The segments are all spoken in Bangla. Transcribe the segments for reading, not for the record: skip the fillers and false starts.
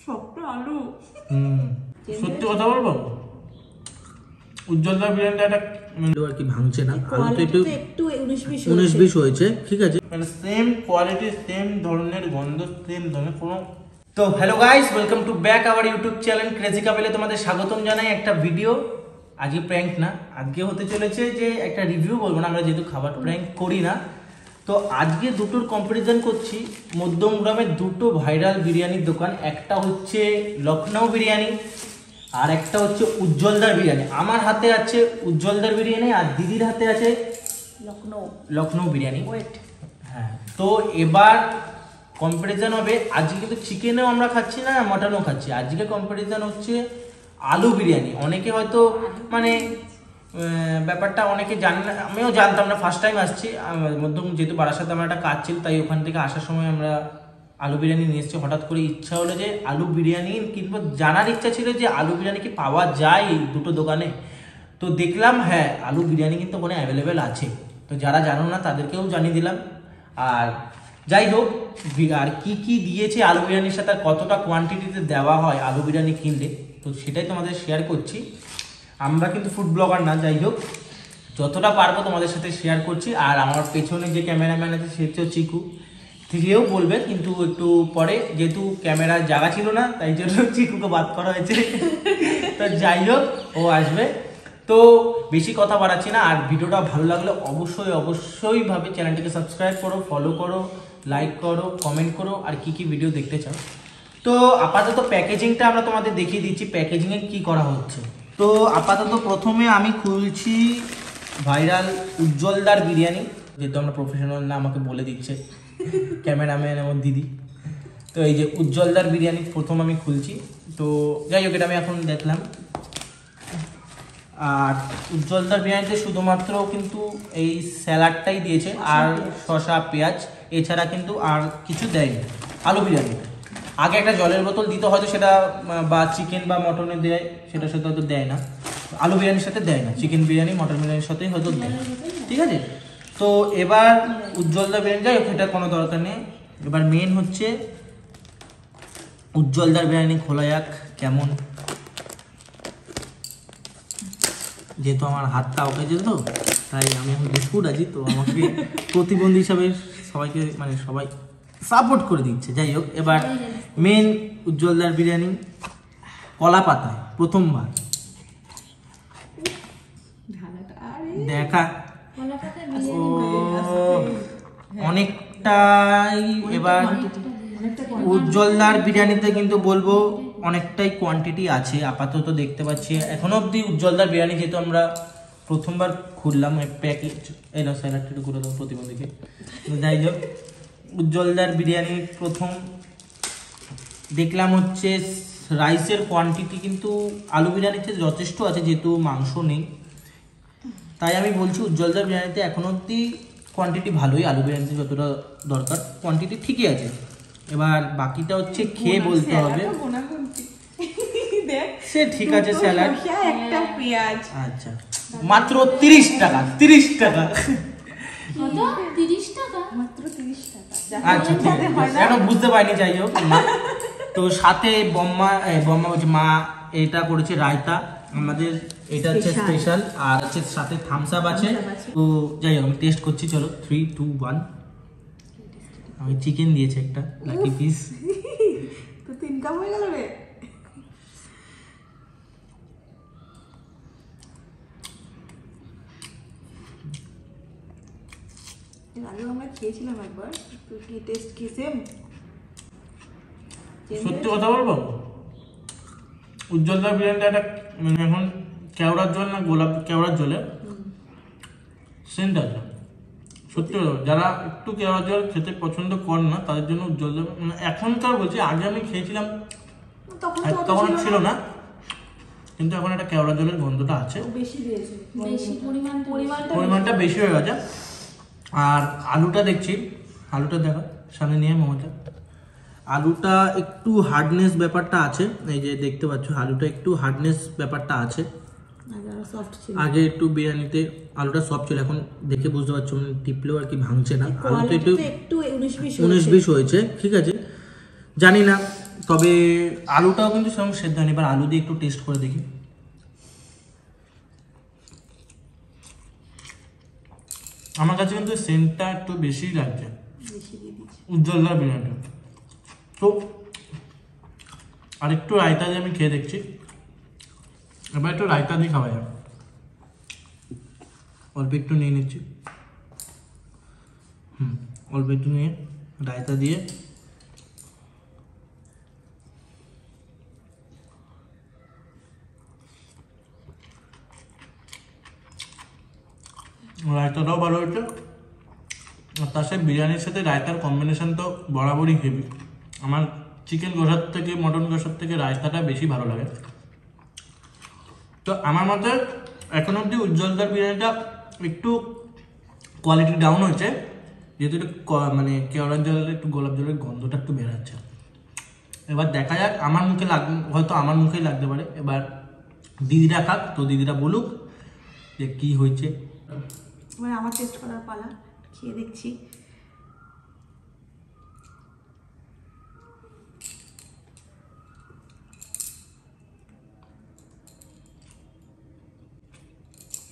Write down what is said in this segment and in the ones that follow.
শক্ত আলু। সত্যি কথা বলবো, উজ্জ্বলদার বিরিয়ানিটা একটা আর কি ভাঙছে না, আলু তো একটু 19-20 হয়েছে, ঠিক আছে, মানে সেম কোয়ালিটি, সেম ধরনের গন্ধ, সেম ধরনের কোনো। তো hello guys, welcome to back our YouTube channel crazy কাপেলে তোমাদের স্বাগতম জানাই। একটা ভিডিও আজকে প্র্যাঙ্ক না, আজকে হতে চলেছে যে একটা রিভিউ বলবো না, আমরা যেহেতু খাবার প্র্যাঙ্ক করি না, তো আজকে দুটোর কম্পারিজন করছি। মধ্যমগ্রামের দুটো ভাইরাল বিরিয়ানির দোকান, একটা হচ্ছে লখনৌ বিরিয়ানি আর একটা হচ্ছে উজ্জ্বলদার বিরিয়ানি। আমার হাতে আছে উজ্জ্বলদার বিরিয়ানি আর দিদির হাতে আছে লখনৌ বিরিয়ানি। হ্যাঁ, তো এবার কম্পারিজন হবে। আজকে কিন্তু চিকেনও আমরা খাচ্ছি না, মটনও খাচ্ছি। আজকে কম্পারিজন হচ্ছে আলু বিরিয়ানি। অনেকে হয়তো মানে ব্যাপারটা অনেকে জানে না, আমিও জানতাম না, ফার্স্ট টাইম আসছি মধ্যম, যেহেতু বারাসাতে আমার একটা কাজ ছিল, তাই ওখান থেকে আসার সময় আমরা আলু বিরিয়ানি নিয়ে এসেছি। হঠাৎ করে ইচ্ছা হলো যে আলু বিরিয়ানি কিংবা জানার ইচ্ছা ছিল যে আলু বিরিয়ানি কি পাওয়া যায় এই দুটো দোকানে। তো দেখলাম হ্যাঁ, আলু বিরিয়ানি কিন্তু ওখানে অ্যাভেলেবেল আছে। তো যারা জানো না তাদেরকেও জানিয়ে দিলাম। আর যাই হোক, আর কি কি দিয়েছে আলু বিরিয়ানির সাথে, কতটা কোয়ান্টিটিতে দেওয়া হয় আলু বিরিয়ানি কিনলে, তো সেটাই তোমাদের শেয়ার করছি। আমরা কিন্তু ফুড ব্লগার না, যাই হোক যতটা পারবো তোমাদের সাথে শেয়ার করছি। আর আমার পেছনে যে ক্যামেরাম্যান আছে সে হচ্ছে চিকু, সেও বলবে কিন্তু একটু পরে, যেহেতু ক্যামেরার জায়গা ছিল না তাই জন্য চিকুকে বাদ করা হয়েছে। তো যাই হোক, ও আসবে। তো বেশি কথা বাড়াচ্ছি না, আর ভিডিওটা ভালো লাগলে অবশ্যই ভাবে চ্যানেলটিকে সাবস্ক্রাইব করো, ফলো করো, লাইক করো, কমেন্ট করো, আর কি কি ভিডিও দেখতে চাও। তো আপাতত প্যাকেজিংটা আমরা তোমাদের দেখিয়ে দিচ্ছি, প্যাকেজিংয়ে কি করা হচ্ছে। তো আপাতত প্রথমে আমি খুলছি ভাইরাল উজ্জ্বলদার বিরিয়ানি, যেহেতু আমরা প্রফেশনাল না, আমাকে বলে দিচ্ছে ক্যামেরাম্যান এবং দিদি। তো এই যে উজ্জ্বলদার বিরিয়ানি প্রথম আমি খুলছি। তো যাই হোক, এটা আমি এখন দেখলাম। আর উজ্জ্বলদার বিরিয়ানিতে শুধুমাত্র কিন্তু এই স্যালাডটাই দিয়েছে আর শসা পেঁয়াজ, এছাড়া কিন্তু আর কিছু দেয়নি আলু বিরিয়ানি। আগে একটা জলের বোতল দিতে হয়তো, সেটা বা চিকেন বা মটনে দেয়, সেটার সাথে হয়তো দেয় না, আলু বিরিয়ানির সাথে দেয় না, চিকেন বিরিয়ানি মটন বিরিয়ানির সাথেই হয়তো দেয়, ঠিক আছে। তো এবার উজ্জ্বলদার বিরিয়ানি, যাই হোক এটা কোনো দরকার নেই। এবার মেন হচ্ছে উজ্জ্বলদার বিরিয়ানি খোলা যাক কেমন। যেহেতু আমার হাতটা ওকে যেত, তাই আমি এখন বিস্কুট আছি, তো আমাকে প্রতিবন্ধী হিসাবে সবাইকে মানে সবাই সাপোর্ট করে দিচ্ছে। যাই হোক, এবার মেন উজ্জ্বলদার বিরিয়ানি কলা পাতায় প্রথমবার দেখা, ও অনেকটাই। এবার উজ্জ্বলদার বিরিয়ানিতে কিন্তু বলবো অনেকটাই কোয়ান্টিটি আছে আপাতত দেখতে পাচ্ছি এখনো অবধি। উজ্জ্বলদার বিরিয়ানি যেহেতু আমরা প্রথমবার খুললাম, প্যাকেজ এই না স্যালাডটা করে দেবো প্রতিবন্ধীকে। যাই হোক, উজ্জ্বলদার বিরিয়ানি প্রথম দেখলাম হচ্ছে রাইসের কোয়ান্টিটি কিন্তু আলু বিরিয়ানিতে যথেষ্ট আছে, যেহেতু মাংস নেই, তাই আমি বলছি উজ্জ্বলদার বিরিয়ানিতে এখনো অবধি কোয়ান্টিটি ভালোই, আলু বিরিয়ানিতে যতটা দরকার কোয়ান্টিটি ঠিকই আছে। এবার বাকিটা হচ্ছে খেয়ে বলতে হবে। সে ঠিক আছে, স্যালাড একটা পেঁয়াজ, আচ্ছা মাত্র 30 টাকা, 30 টাকা, আচ্ছা ঠিক আছে, এখন বুঝতে পারিনি। যাই হোক, তো সাথে বম্মা হচ্ছে মা এটা করেছে রায়তা, আমাদের এটা হচ্ছে স্পেশাল, আর হচ্ছে সাথে থামস আপ আছে। তো যাই হোক, আমি টেস্ট করছি, চলো 3, 2, 1। আমি চিকেন দিয়েছে একটা লাকি পিস, তো 3 কাপ হয়ে গেল রে। আগে আমরা খেয়েছিলাম একবার, তো কি টেস্ট কি সেম? সত্যি কথা বলবো, উজ্জ্বলদার বিরিয়ানিটা একটা মানে এখন কেওড়ার জল না গোলাপ কেওড়ার জলে সেন্ট আছে। সত্যি কথা, যারা একটু কেওড়ার জল খেতে পছন্দ করেন না তাদের জন্য উজ্জ্বলদার, মানে এখনকার বলছি, আগে আমি খেয়েছিলাম তখন ছিল না, কিন্তু এখন একটা কেওড়ার জলের গন্ধটা আছে, পরিমাণটা বেশি হয়ে গেছে। আর আলুটা দেখছি, আলুটা দেখা সামনে নিয়ে মমতা, আলুটা একটু হার্ডনেস ব্যাপারটা আছে, এই যে দেখতে পাচ্ছ আলুটা একটু হার্ডনেস ব্যাপারটা আছে। আগে একটু বিরিয়ানিতে আলুটা সফট ছিল, এখন দেখে বুঝতে পারছো মানে টিপলেও আর কি ভাঙছে না, আলুটা একটু 19-20 হয়েছে, ঠিক আছে। জানি না তবে আলুটাও কিন্তু সেরকম সেদ্ধ হয়নি। এবার আলু দিয়ে একটু টেস্ট করে দেখি। আমার কাছে কিন্তু সেন্টটা একটু বেশি লাগছে উজ্জ্বলদার বিরিয়ানি। তো আর একটু রায়তা দিয়ে আমি খেয়ে দেখছি। এবার একটু রায়তা দিয়ে খাওয়া যায়। অল্প একটু নিয়ে নিচ্ছি। অল্প একটু নিয়ে রায়তা দিয়ে রায়তাটাও ভালো হয়েছে। আর তার সাথে বিরিয়ানির সাথে রায়তার কম্বিনেশন তো বরাবরই হেভি। আমার চিকেন কষার থেকে মটন কষার থেকে রায়তাটা বেশি ভালো লাগে। তো আমার মতে এখন অবধি উজ্জ্বলদার বিরিয়ানিটা একটু কোয়ালিটি ডাউন হয়েছে, যেহেতু একটু মানে কেওড়ার জলের একটু গোলাপ জলের গন্ধটা একটু বেরাচ্ছে। এবার দেখা যাক, আমার মুখে হয়তো আমার মুখেই লাগতে পারে। এবার দিদিরা খাক, তো দিদিরা বলুক যে কি হয়েছে। এবার আমার টেস্ট করার পালা, খেয়ে দেখছি।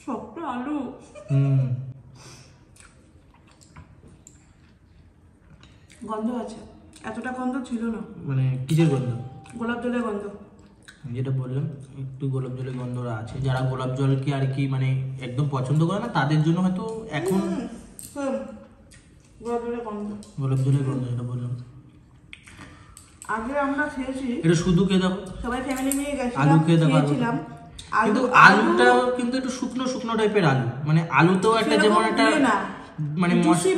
শক্ত আলু। গন্ধ আছে, এতটা গন্ধ ছিল না। মানে কিসের গন্ধ? গোলাপ জলের গন্ধ। যেটা বললাম একটু গোলাপ জলের গন্ধটা আছে। যারা গোলাপ জলকে আর কি মানে একদম পছন্দ করে না তাদের জন্য হয়তো এখন গোলাপ জলের গন্ধ। গোলাপ জলের গন্ধ যেটা বললাম। আগে আমরা খেয়েছি, এটা শুধু খেয়ে দাও, সবাই ফ্যামিলি নিয়ে গেছিলাম, আলু খেয়ে দাও। খেয়েছিলাম কিন্তু আলুটা কিন্তু একটু শুকনো শুকনো টাইপের আলু, মানে আলুতেও একটা যেমন একটা মানে জুসি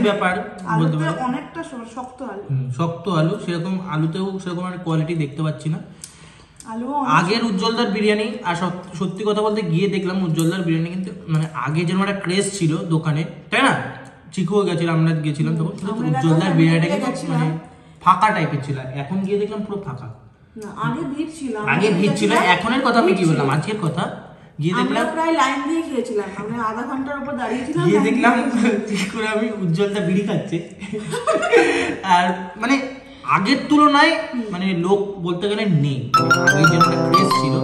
ব্যাপার বলতে পারি। অনেকটা শক্ত আলু, শক্ত আলু, সেরকম আলুতেও সেরকম একটা কোয়ালিটি দেখতে পাচ্ছি না। আগের উজ্জ্বলদার বিরিয়ানি আর সত্যি কথা বলতে গিয়ে দেখলাম উজ্জ্বলদার বিরিয়ানি কিন্তু মানে আগে যেরকম একটা ক্রেজ ছিল দোকানে, তাই না? চিকুও গেছিলাম, আমরা গেছিলাম তখন, উজ্জ্বলদার বিরিয়ানিটা কিন্তু মানে ফাঁকা টাইপের ছিল। এখন গিয়ে দেখলাম পুরো ফাঁকা। আগে ভিড় ছিল, এখনের কথা আমি কি বললাম, আজকের কথা। গিয়ে দেখলাম প্রায় লাইন দিয়ে খেয়েছিলাম, আমরা আধা ঘন্টার উপর দাঁড়িয়েছিলাম। গিয়ে দেখলাম করে আমি উজ্জ্বলদা বিড়ি খাচ্ছে। আর মানে আগের তুলনায় মানে লোক বলতে গেলে নেই। আগে যেমন একটা ক্রেজ ছিল,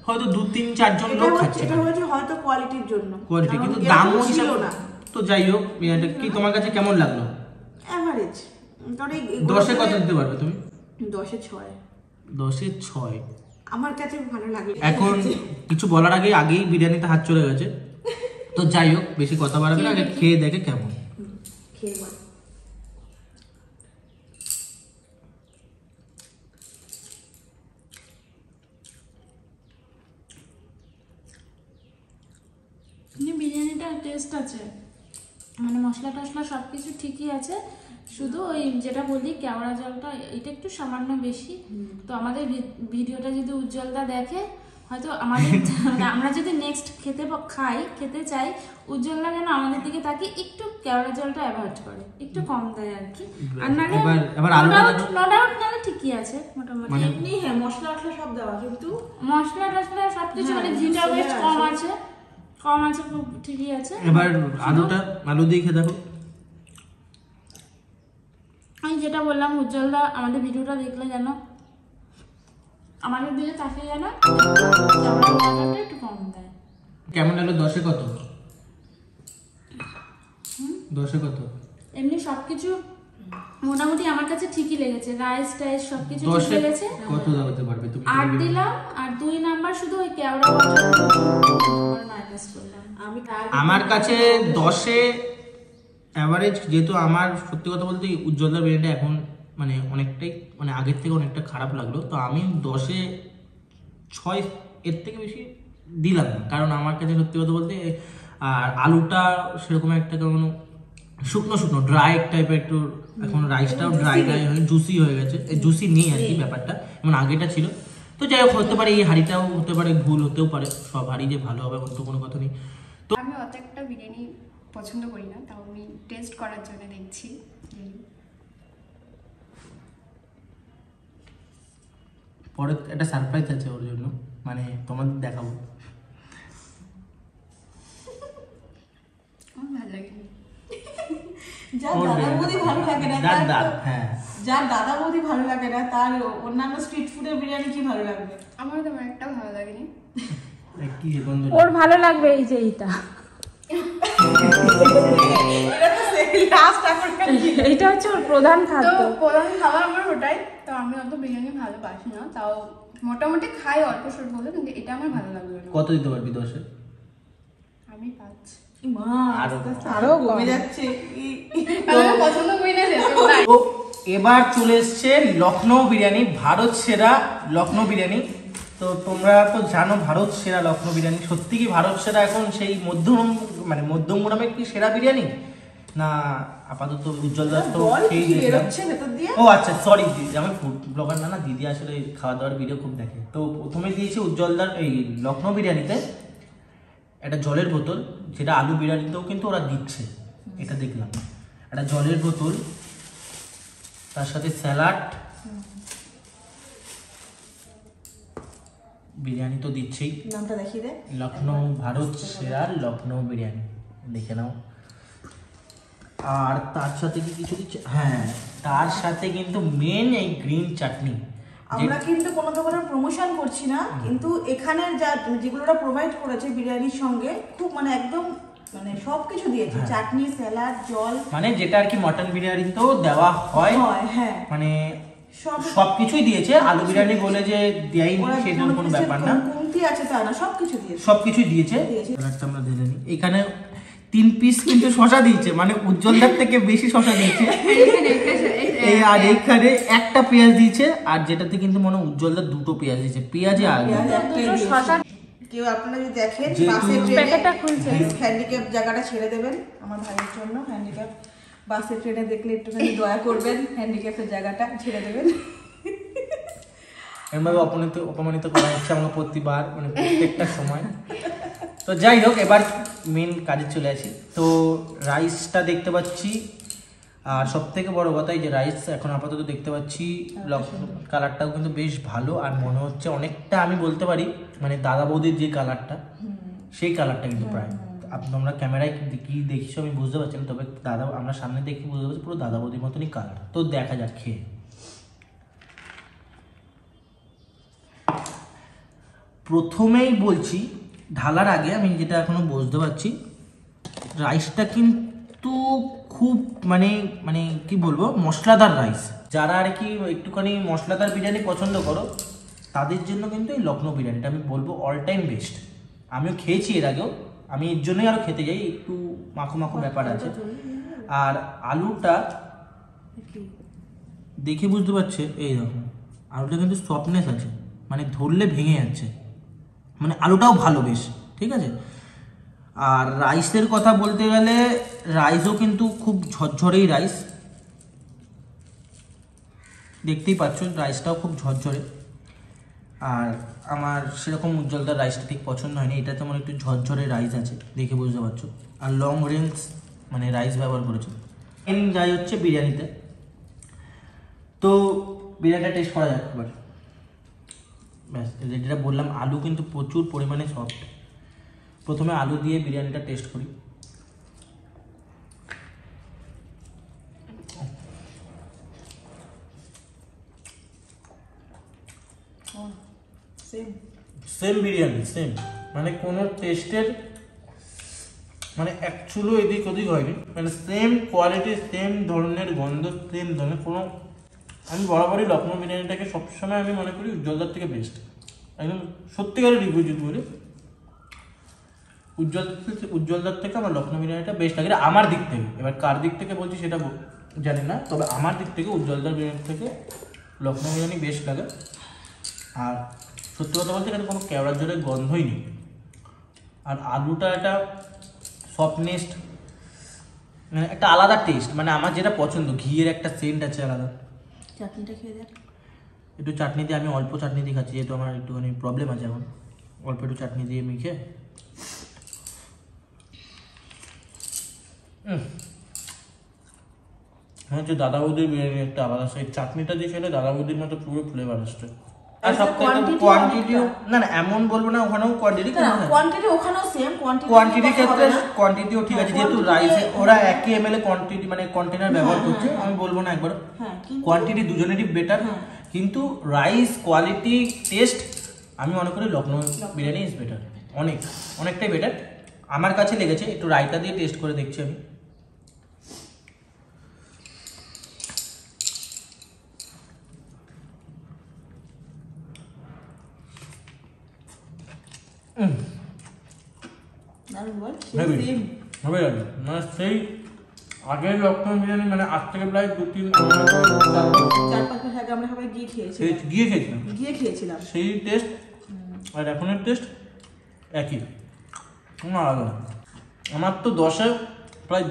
হয়তো 2-3-4 জন লোক খাচ্ছে। এটা হয়েছে হয়তো কোয়ালিটির জন্য, কোয়ালিটি, কিন্তু দামও ছিল না। তো যাই হোক, এটা কি তোমার কাছে কেমন লাগলো? এভারেজ। 10-এ কত দিতে পারবে তুমি? 10-এ 6। 10-এ 6 আমার কাছে ভালো লাগে। এখন কিছু বলার আগেই বিরিয়ানিতে হাত চলে গেছে। তো যাই হোক, বেশি কথা বাড়াবে না, আগে খেয়ে দেখে কেমন। খেয়ে বল। বিরিয়ানিটা টেস্ট আছে, মানে মশলা টশলা সব কিছু ঠিকই আছে, শুধু ওই যেটা বলি কেওড়া জলটা এটা একটু সামান্য বেশি। তো আমাদের ভিডিওটা যদি উজ্জ্বলদা দেখে, হয়তো আমাদের আমরা যদি নেক্সট খেতে চাই, উজ্জ্বলদা যেন আমাদের দিকে তাকিয়ে একটু কেওড়া জলটা অ্যাভয়েড করে, একটু কম দেয় আর কি। আর নালে নো ডাউট নালে ঠিকই আছে মোটামুটি। এমনি হ্যাঁ, মশলা টশলা সব দেওয়া, কিন্তু মশলা টশলা সবকিছু মানে ঘিটা বেশ কম আছে, খুব ঠিকই আছে। এবার আলু দিয়ে খেয়ে দেখো। আমি যেটা বললাম, উজ্জ্বলদা আমাদের ভিডিওটা দেখলে যেন আমাদের দিকে তাকিয়ে যেন একটু কম দেয়। কেমন লাগলো? 10-এ কত? 10-এ কত? এমনি সবকিছু মোটামুটি আমার কাছে ঠিকই লেগেছে, রাইস টাইস সবকিছু ঠিক লেগেছে। কত দাওতে পারবে তুমি? 8 দিলাম, আর 2 নাম্বার শুধু ওই কেওড়া মাইনাস করলাম। আমার কাছে 10-এ অ্যাভারেজ, যেহেতু আমার সত্যি কথা বলতে উজ্জ্বলদার বিরিয়ানিটা এখন মানে অনেকটাই মানে আগের থেকে অনেকটা খারাপ লাগলো। তো আমি 10-এ 6 এর থেকে বেশি দিলাম না, কারণ আমার কাছে সত্যি কথা বলতে আর আলুটা সেরকম একটা কেমন শুকনো ড্রাই টাইপের একটু, এখন রাইসটাও ড্রাই হয়ে জুসি হয়ে গেছে, জুসি নেই আর কি ব্যাপারটা, যেমন আগেটা ছিল। তো যাই হোক, হতে পারে এই হাঁড়িটাও হতে পারে, ভুল হতেও পারে, সব হাঁড়ি যে ভালো হবে তো কোনো কথা নেই। তো আমি অত একটা বিরিয়ানি পছন্দ করি না, তাও আমি টেস্ট করার জন্য দেখছি। পরে একটা সারপ্রাইজ আছে ওর জন্য, মানে তোমাদের দেখাবো। আমার ভালো লাগে যা দাদার মধ্যে ভালো লাগে না, হ্যাঁ যার দাদা বৌদি ভালো লাগে না তার অন্যান্য স্ট্রিট ফুডের বিরিয়ানি কি ভালো লাগবে? আমার তেমন একটাও ভালো লাগেনি। কি গন্ধ ওর ভালো লাগবে এই যে এইটা, এটা তো লাস্ট এখনকার এইটা হচ্ছে ওর প্রধান তো খাদ্য। প্রধান খাবার আমার ওটাই। তো আমি অত বিরিয়ানি ভালোবাসি না, তাও মোটামুটি খাই অল্প স্বল্প হলে, কিন্তু এটা আমার ভালো লাগলো না। কত দিতে পারবি 10-এ? আমি 5। মা আরো কমে যাচ্ছে। আমি পছন্দ করি না যেতে নাই। তো এবার চলে এসছে লখনৌ বিরিয়ানি, ভারত সেরা লখনৌ বিরিয়ানি। তো তোমরা তো জানো ভারত সেরা লখনৌ বিরিয়ানি। সত্যি কি ভারত সেরা এখন সেই মধ্যমগ্রামের কি সেরা বিরিয়ানি না? আপাতত উজ্জ্বল দাস তো খেয়েই দিয়েছিলাম। ও আচ্ছা সরি, আমি ফুড ব্লগার না, দিদি আসলে খাওয়া দাওয়ার ভিডিও খুব দেখে। তো প্রথমে দিয়েছি উজ্জ্বলদার এই লখনৌ বিরিয়ানিতে একটা জলের বোতল, যেটা আলু বিরিয়ানিতেও কিন্তু ওরা দিচ্ছে, এটা দেখলাম। একটা জলের বোতল, তার সাথে স্যালাড, বিরিয়ানি তো দিচ্ছেই। নামটা দেখিয়ে দে। লখনৌ ভারত সেরা লখনৌ বিরিয়ানি, দেখে নাও। আর তার সাথে কি কিছু দিচ্ছে? হ্যাঁ, তার সাথে কিন্তু মেন এই গ্রিন চাটনি। আমরা কিন্তু কোনো ধরনের প্রমোশন করছি না, কিন্তু এখানের যেগুলো ওরা প্রোভাইড করেছে বিরিয়ানির সঙ্গে খুব একদম সবকিছু দিয়েছে, চাটনি, স্যালাড, জল, যেটা আর কি মটন বিরিয়ানিতেও দেওয়া হয়। হ্যাঁ, সবকিছুই দিয়েছে। আলু বিরিয়ানি বলে যে দেয়নি সেটার কোনো ব্যাপার না, কমতি আছে তা না, সবকিছুই দিয়েছে। আমরা ঢেলে নিই। এখানে 3 পিস কিন্তু শশা দিয়েছে, উজ্জ্বলদার থেকে বেশি শশা দিয়েছে। আর এইখানে একটা পেঁয়াজ দিয়েছে, আর যেটাতে কিন্তু উজ্জ্বলদার 2টো পেঁয়াজ দিয়েছে, পেঁয়াজে আগে। কেউ আপনারা যদি দেখেন প্যাকেটটা খুলছে, হ্যান্ডিক্যাপ জায়গাটা ছেড়ে দেবেন আমার ভাইয়ের জন্য। হ্যান্ডিক্যাপ বাসে ট্রেনে দেখলে একটুখানি দয়া করবেন, হ্যান্ডিক্যাপের জায়গাটা ছেড়ে দেবেন। এমনভাবে অপমানিত করা হচ্ছে আমাকে প্রতিবার, প্রত্যেকটা সময়। তো যাই হোক, এবার মেন কাজে চলে আসি। তো রাইসটা দেখতে পাচ্ছি, আর সব থেকে বড় কথা এই যে রাইস এখন আপাতত দেখতে পাচ্ছি, কালারটাও কিন্তু বেশ ভালো। আর মনে হচ্ছে অনেকটা, আমি বলতে পারি দাদা বৌদির যে কালারটা, সেই কালারটা কিন্তু প্রায়। তোমরা ক্যামেরায় কি দেখিছো আমি বুঝতে পারছি না, তবে আমরা সামনে দেখি বুঝতে পারছি পুরো দাদা বৌদির মতনই কালার। তো দেখা যাক খেয়ে। প্রথমেই বলছি, ঢালার আগে আমি যেটা এখনো বুঝতে পারছি, রাইসটা কিন্তু খুব কি বলবো, মশলাদার রাইস। যারা আর কি একটুখানি মশলাদার বিরিয়ানি পছন্দ করো, তাদের জন্য কিন্তু এই লখনৌ বিরিয়ানিটা আমি বলবো অল টাইম বেস্ট। আমিও খেয়েছি এর আগেও, আমি এর জন্যই আরও খেতে যাই, একটু মাখো মাখো ব্যাপার আছে। আর আলুটা দেখে বুঝতে পারছে, এই দেখো আলুটা কিন্তু সফটনেস আছে, ধরলে ভেঙে যাচ্ছে, আলুটাও ভালো বেশ, ঠিক আছে। আর রাইসের কথা বলতে গেলে, রাইসও কিন্তু খুব ঝরঝরেই রাইস, দেখতেই পাচ্ছ রাইসটাও খুব ঝরঝরে। আর আমার সেরকম উজ্জ্বলদার রাইসটা ঠিক পছন্দ হয়নি, এটা তেমন একটু ঝরঝরে রাইস আছে, দেখে বুঝতে পারছো। আর লং রেঞ্জ রাইস ব্যবহার করেছে। মেন যাই হচ্ছে বিরিয়ানিতে, তো বিরিয়ানিটা টেস্ট করা যাক একবার। ব্যাস, যেটা বললাম, আলু কিন্তু প্রচুর পরিমাণে সফট। প্রথমে আলু দিয়ে বিরিয়ানিটা টেস্ট করি। সেম বিরিয়ানি, সেম, কোনো টেস্টের অ্যাকচুয়ালি এদিক ওদিক হয়নি, সেম কোয়ালিটি, সেম ধরনের গন্ধ, সেম ধরনের কোনো। আমি বরাবরই লখনৌ বিরিয়ানিটাকে সবসময় আমি মনে করি উজ্জ্বলদার থেকে বেস্ট, একদম সত্যিকারের রিভিউ যদি বলি, উজ্জ্বলদার থেকে আমার লখনৌ বিরিয়ানিটা বেস্ট লাগে আমার দিক থেকে। এবার কার দিক থেকে বলছি সেটা জানি না, তবে আমার দিক থেকে উজ্জ্বলদার বিরিয়ানি থেকে লখনৌ বিরিয়ানি বেস্ট লাগে। আর সত্যি কথা বলতে এখানে কোনো কেওড়ার জলের গন্ধই নেই। আর আলুটা একটা সফটনেস, একটা আলাদা টেস্ট, আমার যেটা পছন্দ, ঘিয়ের একটা সেন্ট আছে আলাদা। চাটনিটা খেয়ে দেখ। একটু চাটনি দিয়ে, আমি অল্প চাটনি দিয়ে খাচ্ছি, যেহেতু আমার একটুখানি প্রবলেম আছে এখন, অল্প একটু চাটনি দিয়ে মেখে। হচ্ছে দাদা বৌদির বিরিয়ানি একটা আলাদা, সেই চাটনিটা দিয়ে খেলে দাদা বৌদির মতো পুরো ফ্লেভার আসছে। আর সব কোয়ান্টিটিও না না এমন বলবো না, ওখানেও কোয়ান্টিটি কোয়ান্টিটি ওখানেও সেম কোয়ান্টিটি ক্ষেত্রে কোয়ান্টিটিও ঠিক আছে, যেহেতু রাইসে ওরা 1 ml কোয়ান্টিটি মানে কন্টেনার ব্যবহার করছে, আমি বলবো না একবার কোয়ান্টিটি দুজনেরই বেটার, কিন্তু রাইস কোয়ালিটি টেস্ট আমি মনে করি লখনৌ বিরিয়ানি ইজ বেটার, অনেকটাই বেটার আমার কাছে লেগেছে। একটু রায়তা দিয়ে টেস্ট করে দেখছি আমি। সেই আগের লখনৌ বিরিয়ানি মানে আজ থেকে প্রায় 4-5 মাস আগে আমরা সবাই গিয়ে খেয়েছিলাম সেই টেস্ট আর এখনের টেস্ট একই, কোনো আলাদা না। আমার তো 10-এ প্রায়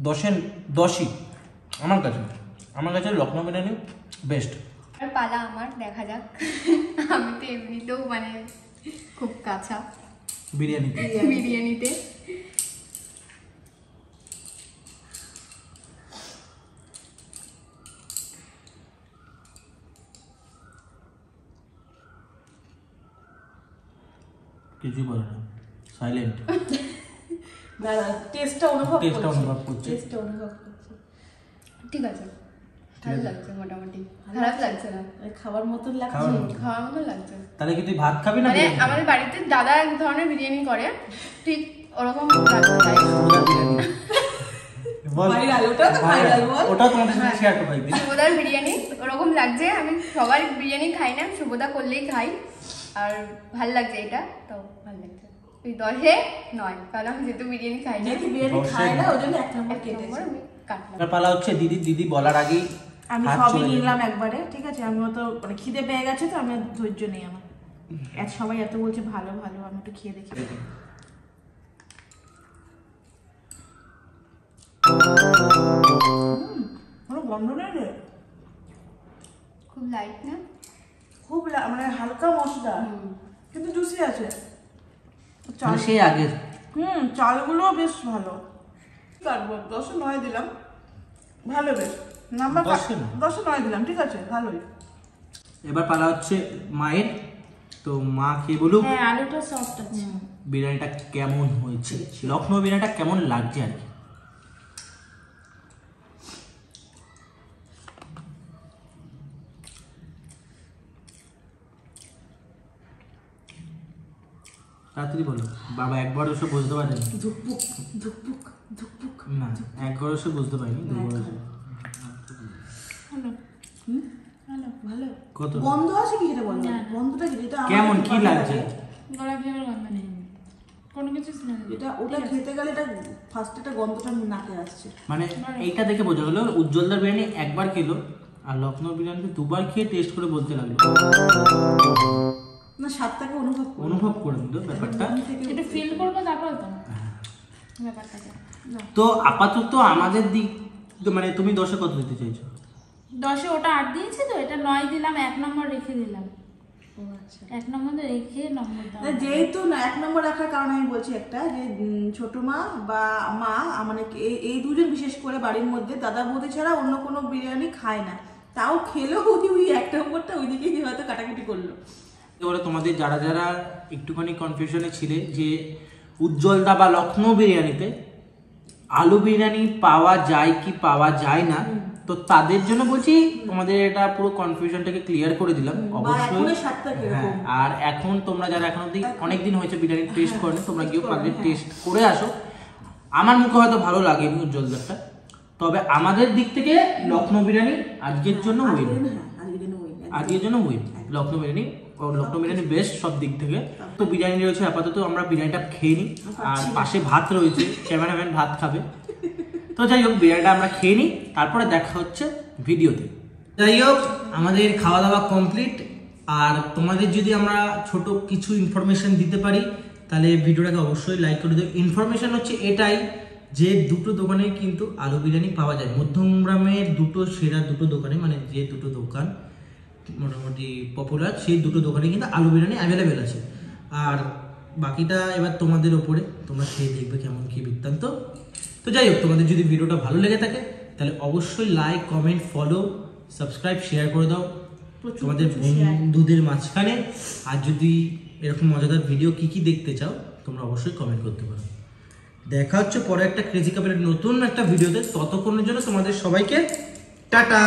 10-ই আমার কাছে লখনৌ বিরিয়ানি বেস্ট। আর পালা আমার, দেখা যাক। আমি তো এমনিতেও মানে খুব কাঁচা বিরিয়ানিতে। কিছু বলে না, সাইলেন্ট। দাদা টেস্টটা অনুভব করছে। ঠিক আছে, ভালো লাগছে মোটামুটি, খারাপ লাগছে না, খাবার মতন লাগছে। তাহলে কি তুই ভাত খাবি না? মানে আমাদের বাড়িতে দাদা এক ধরনের বিরিয়ানি করে, ঠিক ওরকম লাগছে। ওটা তোমাদের সাথে শেয়ার করব একদিন। শুভদার বিরিয়ানি ওরকম লাগছে, আমি সবার বিরিয়ানি খাই না, শুভদা করলেই খাই, আর ভাল লাগছে এটা, তো ভাল লাগছে। ওই 10-এ 9, কারণ আমি যেহেতু বিরিয়ানি খাই না, ওজন্য 1 নম্বর কেটেছে। পালা হচ্ছে দিদি বলার আগেই আমি সবই নিলাম একবারে, ঠিক আছে? আমি তো মানে খিদে পেয়ে গেছে, তো আমি ধৈর্য নেই আমার। সবাই এত বলছে ভালো, আমি একটু খেয়ে দেখি। কোনো গন্ধ নেই রে, খুব লাইট না, খুব মানে হালকা মশলা, কিন্তু জুসি আছে। সেই আগের চালগুলো বেশ ভালো। 10-এ 9 দিলাম, ভালো বেশ। নাম্বার 10-এ 9 দিলাম, ঠিক আছে, ভালোই। এবার পালা হচ্ছে মায়ের, তো মা খেয়ে বলুক আলুটা সফট আছে, বিরিয়ানিটা কেমন হয়েছে, লখনৌ বিরিয়ানিটা কেমন লাগছে আর কি। তাড়াতাড়ি বলো, বাবা একবার ওসব বুঝতে পারেনি, না একবার ওসব বুঝতে পারিনি, ভালো। কত গন্ধ আছে কি এটা বলো? গন্ধটা কি? এটা কেমন কি লাগছে? গোলাপ জামের গন্ধ নেই, কোনো কিছু স্মেল নেই। এটা ওটা খেতে গেলে এটা ফার্স্ট এটা গন্ধটা নাকে আসছে। মানে এইটা দেখে বোঝা গেল উজ্জ্বলদার বিরিয়ানি একবার খেলো আর লখনৌ বিরিয়ানি 2বার খেয়ে টেস্ট করে বলতে লাগলো, না স্বাদটাকে অনুভব করে নিল ব্যাপারটা, একটু ফিল করবো তারপর তো ব্যাপারটাকে। তো আপাতত আমাদের দিক মানে তুমি 10-এ কত দিতে চাইছো? 10-এ ওটা 8 দিয়েছি, তো এটা 9 দিলাম, 1 নম্বর রেখে দিলাম। ও আচ্ছা, 1 নম্বর রেখে নম্বর দাও। যেহেতু না 1 নম্বর রাখার কারণে আমি বলছি একটা, যে ছোট মা বা মা মানে এই দুজন বিশেষ করে বাড়ির মধ্যে দাদা বৌদি ছাড়া অন্য কোনো বিরিয়ানি খায় না, তাও খেলেও ওই 1 নম্বরটা ওইদিকে হয়তো কাটাকুটি করলো। এবারে তোমাদের যারা যারা একটুখানি কনফিউশনে ছিলে যে উজ্জ্বলদা বা লখনৌ বিরিয়ানিতে আলু বিরিয়ানি পাওয়া যায় কি পাওয়া যায় না, তো তাদের জন্য বলছি তোমাদের এটা পুরো কনফিউশনটাকে ক্লিয়ার করে দিলাম অবশ্যই। হ্যাঁ, আর এখন তোমরা যারা এখন অবধি অনেকদিন হয়েছে বিরিয়ানি টেস্ট করেনি, তোমরা গিয়ে পারলে টেস্ট করে আসো। আমার মুখে হয়তো ভালো লাগে উজ্জ্বলদারটা, তবে আমাদের দিক থেকে লখনৌ বিরিয়ানি আজকের জন্য উইন, আজকের জন্য উইন লখনৌ বিরিয়ানি। লখনৌ বিরিয়ানি বেস্ট সব দিক থেকে। তো বিরিয়ানি রয়েছে, আপাতত আমরা বিরিয়ানিটা খেয়ে নিই, আর পাশে ভাত রয়েছে, ক্যামেরাম্যান ভাত খাবে। তো যাই হোক বিরিয়ানিটা আমরা খেয়ে নিই, তারপরে দেখা হচ্ছে ভিডিওতে। যাই হোক আমাদের খাওয়া দাওয়া কমপ্লিট, আর তোমাদের যদি আমরা ছোট কিছু ইনফরমেশন দিতে পারি তাহলে ভিডিওটাকে অবশ্যই লাইক করে দেবে। ইনফরমেশন হচ্ছে এটাই যে দুটো দোকানে কিন্তু আলু বিরিয়ানি পাওয়া যায়, মধ্যমগ্রামের সেরা দুটো দোকানে, মানে যে দুটো দোকান মোটামুটি পপুলার, সেই দুটো দোকানে কিন্তু আলু বিরিয়ানি অ্যাভেলেবেল আছে। আর বাকিটা এবার তোমাদের ওপরে, তোমরা খেয়ে দেখবে কেমন কি বৃত্তান্ত। তো যাই হোক তোমাদের যদি ভিডিওটা ভালো লেগে থাকে তাহলে অবশ্যই like, comment, follow, subscribe, share করে দাও। প্রচুর তোমাদের প্রচুর share। বন্ধুদের মাঝখানে। আর যদি এরকম মজাদার ভিডিও কি কি দেখতে চাও তোমরা অবশ্যই কমেন্ট করতে পারো। দেখা হচ্ছে পরে একটা ক্রেজি কাপের নতুন একটা ভিডিওতে, ততক্ষণের জন্য তোমাদের সবাইকে টাটা।